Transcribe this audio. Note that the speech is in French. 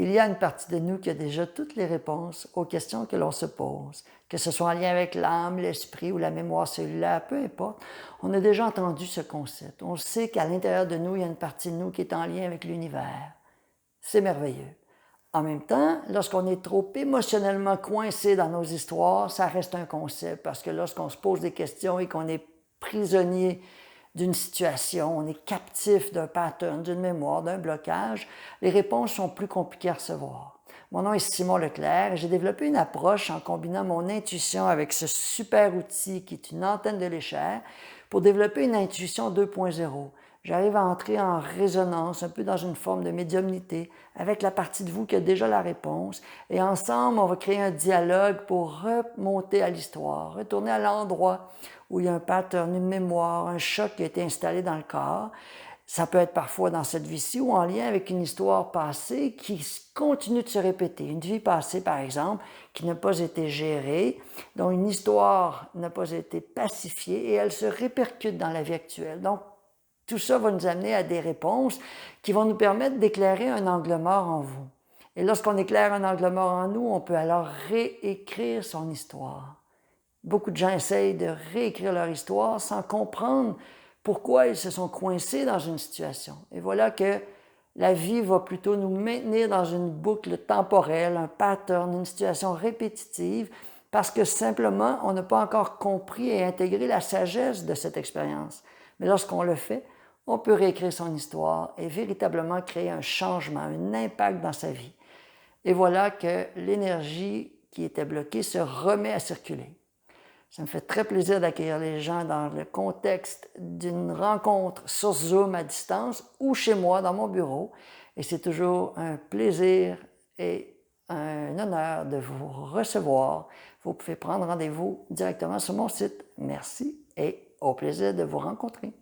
Il y a une partie de nous qui a déjà toutes les réponses aux questions que l'on se pose, que ce soit en lien avec l'âme, l'esprit ou la mémoire cellulaire, peu importe. On a déjà entendu ce concept. On sait qu'à l'intérieur de nous, il y a une partie de nous qui est en lien avec l'univers. C'est merveilleux. En même temps, lorsqu'on est trop émotionnellement coincé dans nos histoires, ça reste un concept, parce que lorsqu'on se pose des questions et qu'on est prisonnier d'une situation, on est captif d'un pattern, d'une mémoire, d'un blocage, les réponses sont plus compliquées à recevoir. Mon nom est Simon Leclerc et j'ai développé une approche en combinant mon intuition avec ce super outil qui est une antenne de l'échelle pour développer une intuition 2.0. J'arrive à entrer en résonance, un peu dans une forme de médiumnité, avec la partie de vous qui a déjà la réponse. Et ensemble, on va créer un dialogue pour remonter à l'histoire, retourner à l'endroit où il y a un pattern, une mémoire, un choc qui a été installé dans le corps. Ça peut être parfois dans cette vie-ci ou en lien avec une histoire passée qui continue de se répéter. Une vie passée, par exemple, qui n'a pas été gérée, dont une histoire n'a pas été pacifiée et elle se répercute dans la vie actuelle. Donc, tout ça va nous amener à des réponses qui vont nous permettre d'éclairer un angle mort en vous. Et lorsqu'on éclaire un angle mort en nous, on peut alors réécrire son histoire. Beaucoup de gens essayent de réécrire leur histoire sans comprendre pourquoi ils se sont coincés dans une situation. Et voilà que la vie va plutôt nous maintenir dans une boucle temporelle, un pattern, une situation répétitive, parce que simplement, on n'a pas encore compris et intégré la sagesse de cette expérience. Mais lorsqu'on le fait, on peut réécrire son histoire et véritablement créer un changement, un impact dans sa vie. Et voilà que l'énergie qui était bloquée se remet à circuler. Ça me fait très plaisir d'accueillir les gens dans le contexte d'une rencontre sur Zoom à distance ou chez moi dans mon bureau. Et c'est toujours un plaisir et un honneur de vous recevoir. Vous pouvez prendre rendez-vous directement sur mon site. Merci et au plaisir de vous rencontrer.